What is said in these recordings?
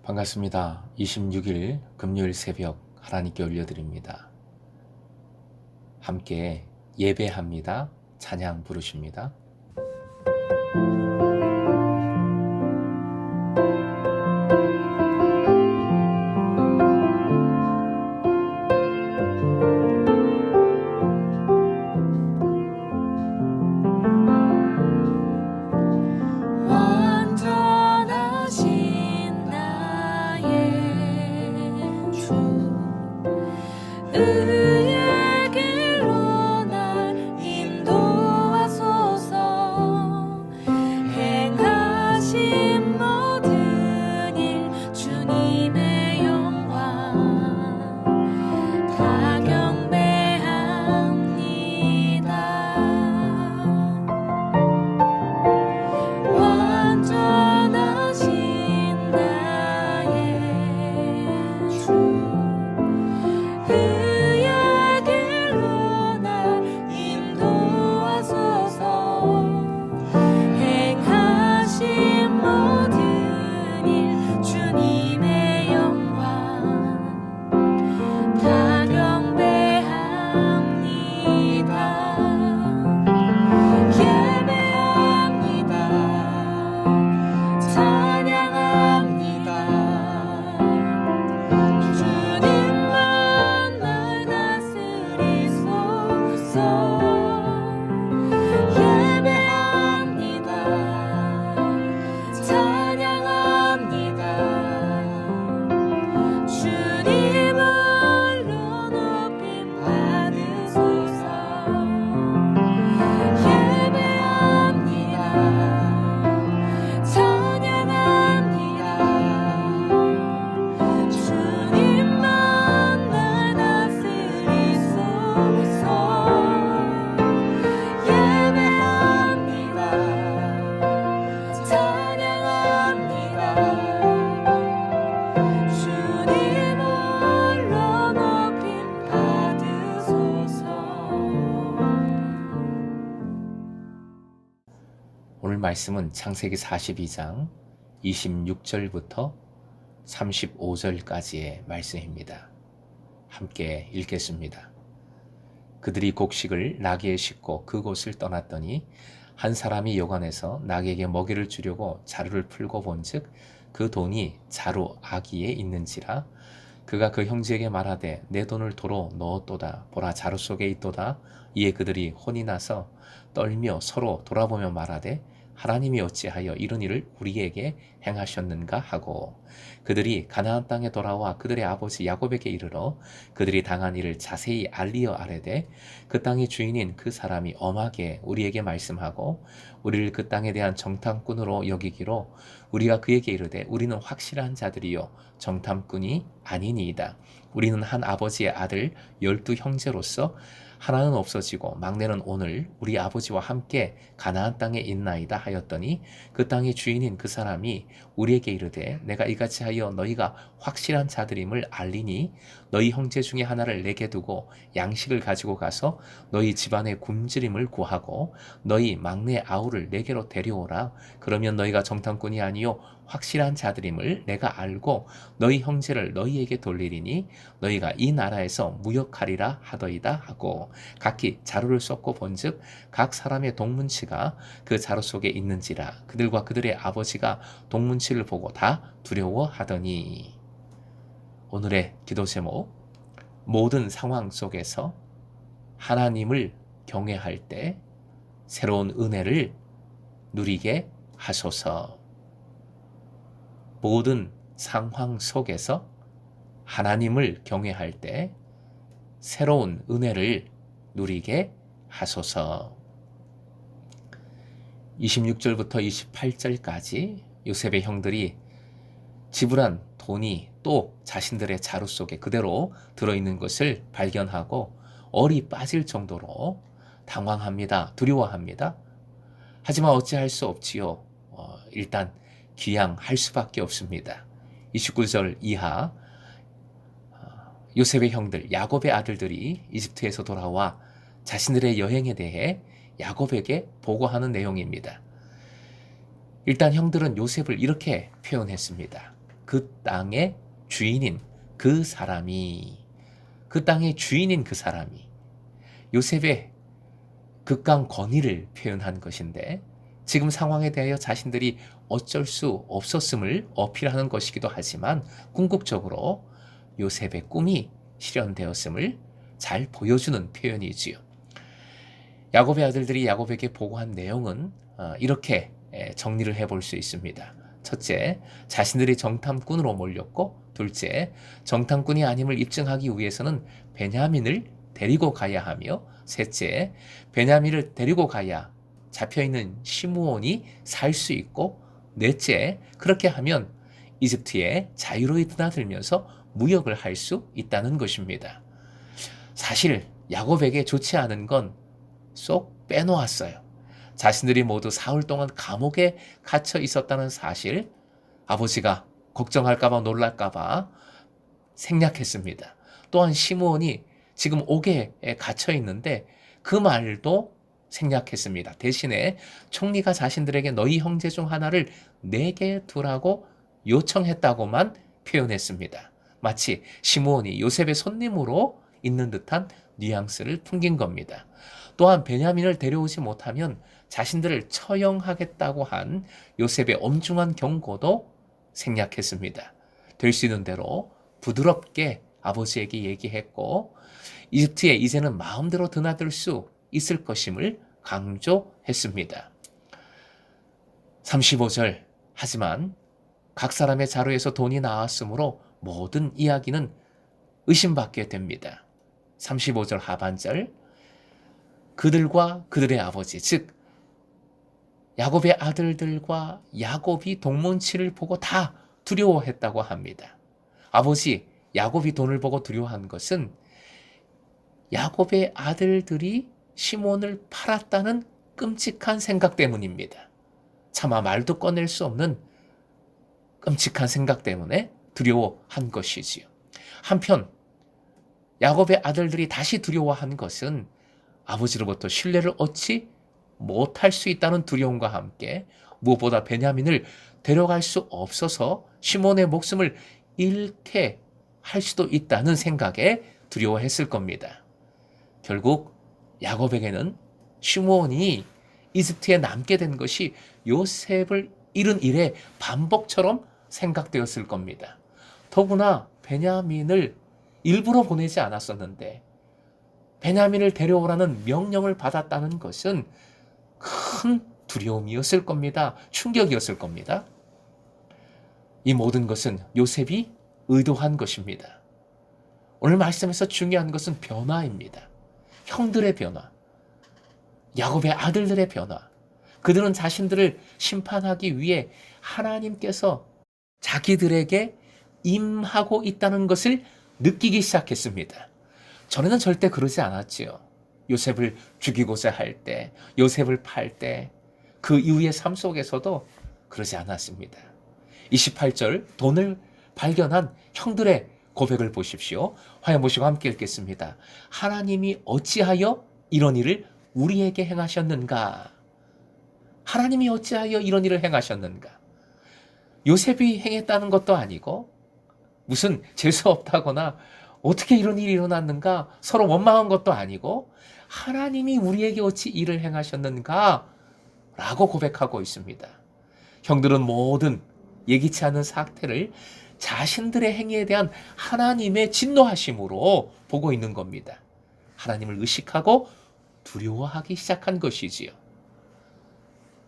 반갑습니다. 26일 금요일 새벽 하나님께 올려드립니다. 함께 예배합니다. 찬양 부르십니다. 완전하신 나의 주 의의 길로 날 인도하소서. 행하신 모든 일 주님의 영광 다 경배합니다. 완전하신 나의 주 의의 길로 날 인도하소서. 행하신 모든 일 주님의 영광 다 경배합니다. 찬양합니다. 주님만 날 다스리소서. 예배합니다. 찬양합니다. 주님을로 높임 받으소서. 예배합니다. 찬양합니다. 주님만 날 다스리소서. 예배합니다. 찬양합니다. 주님을로 높임 받으소서. 오늘 말씀은 창세기 42장 26절부터 35절까지의 말씀입니다. 함께 읽겠습니다. 그들이 곡식을 나귀에 싣고 그곳을 떠났더니 한 사람이 여관에서 나귀에게 먹이를 주려고 자루를 풀고 본즉 그 돈이 자루 아기에 있는지라. 그가 그 형제에게 말하되 내 돈을 도로 넣었도다. 보라, 자루 속에 있도다. 이에 그들이 혼이 나서 떨며 서로 돌아보며 말하되 하나님이 어찌하여 이런 일을 우리에게 행하셨는가 하고, 그들이 가나안 땅에 돌아와 그들의 아버지 야곱에게 이르러 그들이 당한 일을 자세히 알리어 아뢰되 그 땅의 주인인 그 사람이 엄하게 우리에게 말씀하고 우리를 그 땅에 대한 정탐꾼으로 여기기로 우리가 그에게 이르되 우리는 확실한 자들이요 정탐꾼이 아니니이다. 우리는 한 아버지의 아들 12 형제로서 하나는 없어지고 막내는 오늘 우리 아버지와 함께 가나안 땅에 있나이다 하였더니 그 땅의 주인인 그 사람이 우리에게 이르되 내가 이같이 하여 너희가 확실한 자들임을 알리니 너희 형제 중에 하나를 내게 두고 양식을 가지고 가서 너희 집안의 굶주림을 구하고 너희 막내 아우를 내게로 데려오라. 그러면 너희가 정탐꾼이 아니요 확실한 자들임을 내가 알고 너희 형제를 너희에게 돌리리니 너희가 이 나라에서 무역하리라 하더이다 하고, 각기 자루를 쏟고 본즉 각 사람의 동문치가 그 자루 속에 있는지라. 그들과 그들의 아버지가 동문치를 보고 다 두려워하더니. 오늘의 기도 제목, 모든 상황 속에서 하나님을 경외할 때 새로운 은혜를 누리게 하소서. 모든 상황 속에서 하나님을 경외할 때 새로운 은혜를 누리게 하소서. 26절부터 28절까지 요셉의 형들이 지불한 돈이 또 자신들의 자루 속에 그대로 들어있는 것을 발견하고 얼이 빠질 정도로 당황합니다. 두려워합니다. 하지만 어찌할 수 없지요. 일단 귀양할 수밖에 없습니다. 29절 이하 요셉의 형들, 야곱의 아들들이 이집트에서 돌아와 자신들의 여행에 대해 야곱에게 보고하는 내용입니다. 일단 형들은 요셉을 이렇게 표현했습니다. 그 땅의 주인인 그 사람이 요셉의 극강 권위를 표현한 것인데 지금 상황에 대하여 자신들이 어쩔 수 없었음을 어필하는 것이기도 하지만 궁극적으로 요셉의 꿈이 실현되었음을 잘 보여주는 표현이지요. 야곱의 아들들이 야곱에게 보고한 내용은 이렇게 정리를 해볼 수 있습니다. 첫째, 자신들이 정탐꾼으로 몰렸고, 둘째, 정탐꾼이 아님을 입증하기 위해서는 베냐민을 데리고 가야 하며, 셋째, 베냐민을 데리고 가야 잡혀있는 시므온이 살 수 있고, 넷째, 그렇게 하면 이집트에 자유로이 드나들면서 무역을 할 수 있다는 것입니다. 사실 야곱에게 좋지 않은 건 쏙 빼놓았어요. 자신들이 모두 사흘 동안 감옥에 갇혀 있었다는 사실, 아버지가 걱정할까봐 놀랄까봐 생략했습니다. 또한 시므온이 지금 옥에 갇혀 있는데 그 말도 생략했습니다. 대신에 총리가 자신들에게 너희 형제 중 하나를 내게 두라고 요청했다고만 표현했습니다. 마치 시므온이 요셉의 손님으로 있는 듯한 뉘앙스를 풍긴 겁니다. 또한 베냐민을 데려오지 못하면 자신들을 처형하겠다고 한 요셉의 엄중한 경고도 생략했습니다. 될 수 있는 대로 부드럽게 아버지에게 얘기했고 이집트에 이제는 마음대로 드나들 수 있을 것임을 강조했습니다. 35절, 하지만 각 사람의 자루에서 돈이 나왔으므로 모든 이야기는 의심받게 됩니다. 35절 하반절, 그들과 그들의 아버지, 즉 야곱의 아들들과 야곱이 동문치를 보고 다 두려워했다고 합니다. 아버지 야곱이 돈을 보고 두려워한 것은 야곱의 아들들이 시몬을 팔았다는 끔찍한 생각 때문입니다. 차마 말도 꺼낼 수 없는 끔찍한 생각 때문에 두려워한 것이지요. 한편 야곱의 아들들이 다시 두려워한 것은 아버지로부터 신뢰를 얻지 못할 수 있다는 두려움과 함께 무엇보다 베냐민을 데려갈 수 없어서 시몬의 목숨을 잃게 할 수도 있다는 생각에 두려워했을 겁니다. 결국 야곱에게는 시몬이 이집트에 남게 된 것이 요셉을 잃은 일의 반복처럼 생각되었을 겁니다. 더구나 베냐민을 일부러 보내지 않았었는데 베냐민을 데려오라는 명령을 받았다는 것은 큰 두려움이었을 겁니다. 충격이었을 겁니다. 이 모든 것은 요셉이 의도한 것입니다. 오늘 말씀에서 중요한 것은 변화입니다. 형들의 변화, 야곱의 아들들의 변화. 그들은 자신들을 심판하기 위해 하나님께서 자기들에게 임하고 있다는 것을 느끼기 시작했습니다. 전에는 절대 그러지 않았지요. 요셉을 죽이고자 할 때, 요셉을 팔 때, 그 이후의 삶 속에서도 그러지 않았습니다. 28절, 돈을 발견한 형들의 고백을 보십시오. 화면 보시고 함께 읽겠습니다. 하나님이 어찌하여 이런 일을 우리에게 행하셨는가? 하나님이 어찌하여 이런 일을 행하셨는가? 요셉이 행했다는 것도 아니고 무슨 재수 없다거나 어떻게 이런 일이 일어났는가 서로 원망한 것도 아니고 하나님이 우리에게 어찌 일을 행하셨는가 라고 고백하고 있습니다. 형들은 모든 예기치 않은 사태를 자신들의 행위에 대한 하나님의 진노하심으로 보고 있는 겁니다. 하나님을 의식하고 두려워하기 시작한 것이지요.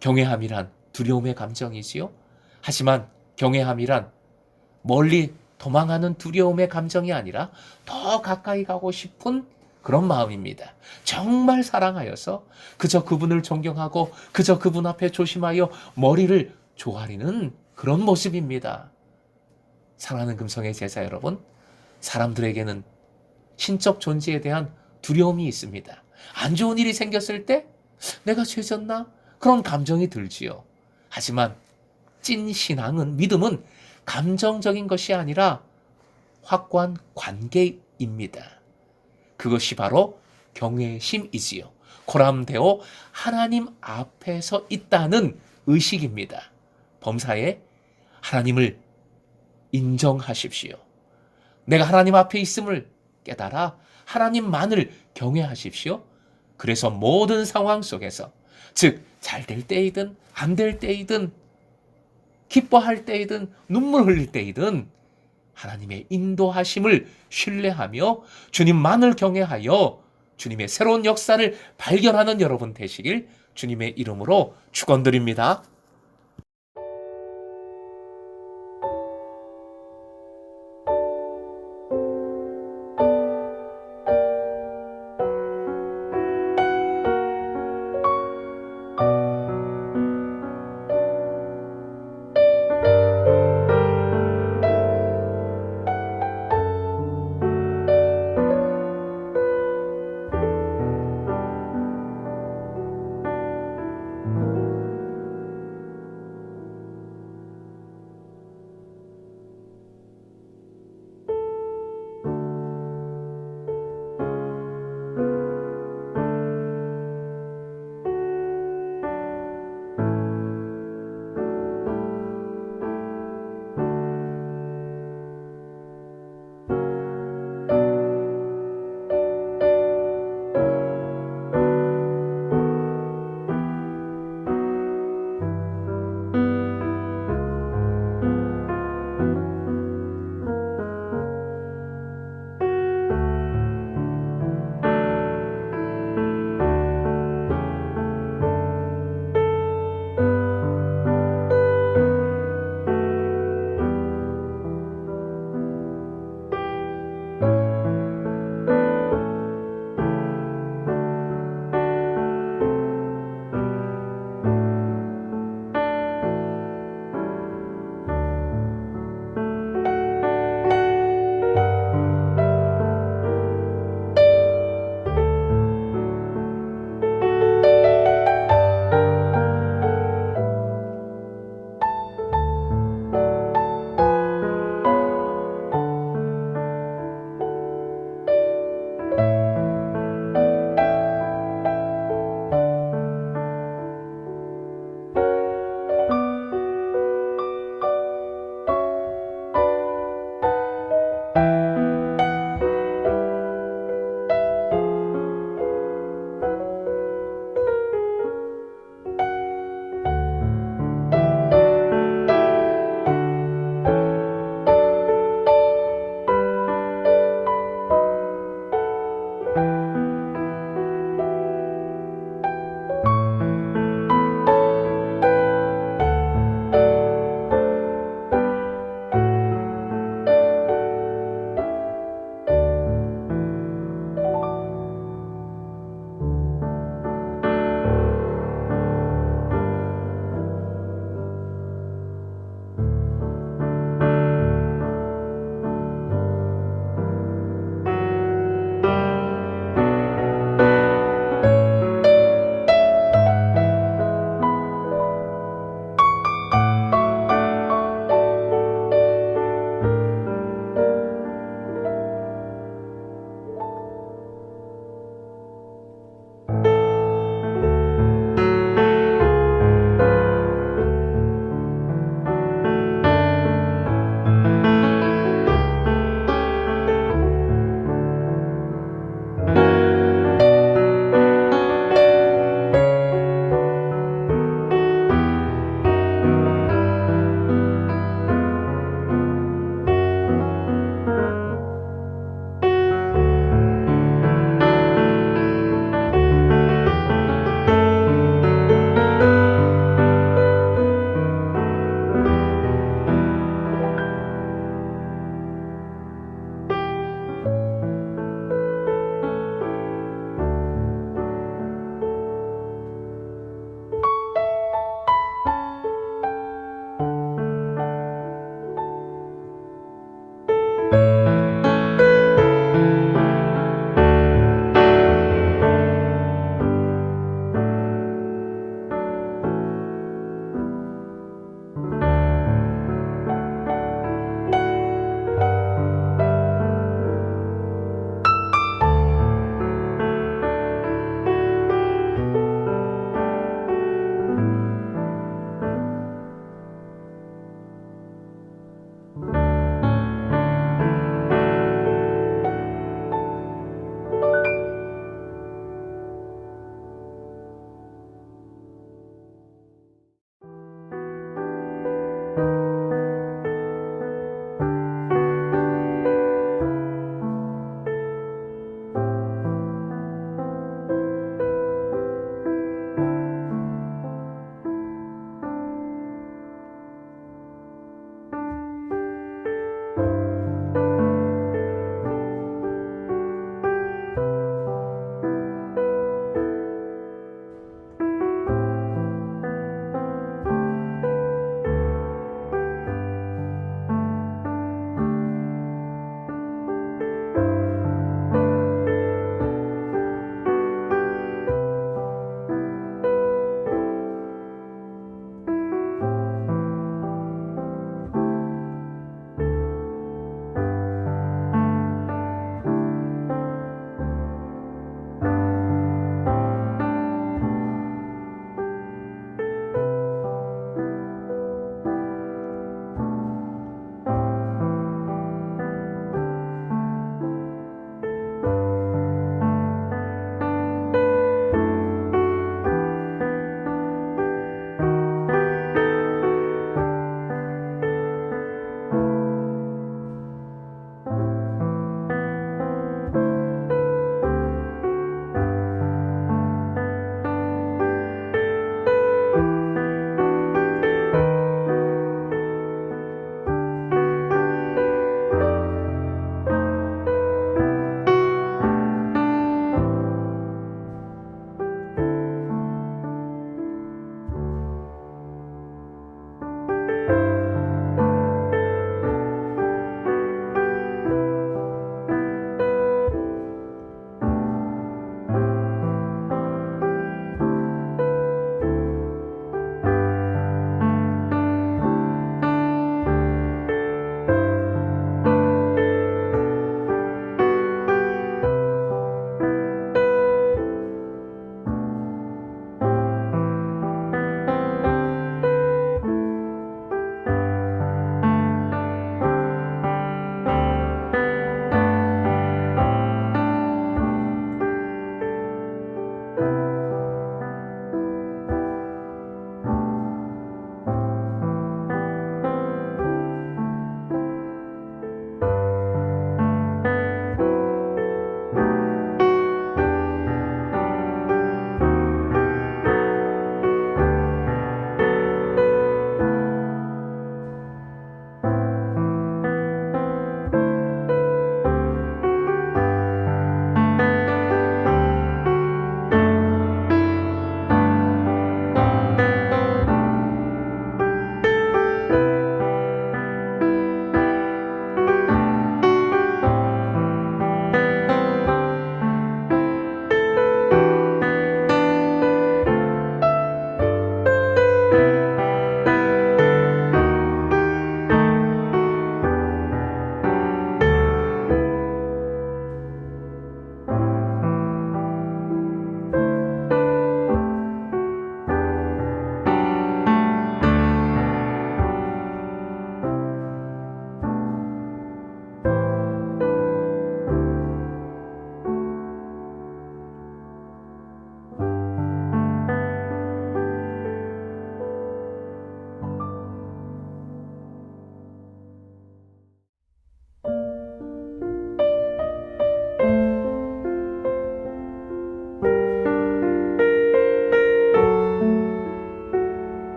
경외함이란 두려움의 감정이지요. 하지만 경외함이란 멀리 도망하는 두려움의 감정이 아니라 더 가까이 가고 싶은 그런 마음입니다. 정말 사랑하여서 그저 그분을 존경하고 그저 그분 앞에 조심하여 머리를 조아리는 그런 모습입니다. 사랑하는 금성의 제자 여러분, 사람들에게는 신적 존재에 대한 두려움이 있습니다. 안 좋은 일이 생겼을 때 내가 죄졌나? 그런 감정이 들지요. 하지만 찐 신앙은, 믿음은 감정적인 것이 아니라 확고한 관계입니다. 그것이 바로 경외심이지요. 고람되어 하나님 앞에 서 있다는 의식입니다. 범사에 하나님을 인정하십시오. 내가 하나님 앞에 있음을 깨달아 하나님만을 경외하십시오. 그래서 모든 상황 속에서, 즉 잘 될 때이든 안 될 때이든 기뻐할 때이든 눈물 흘릴 때이든 하나님의 인도하심을 신뢰하며 주님만을 경외하여 주님의 새로운 역사를 발견하는 여러분 되시길 주님의 이름으로 축원드립니다.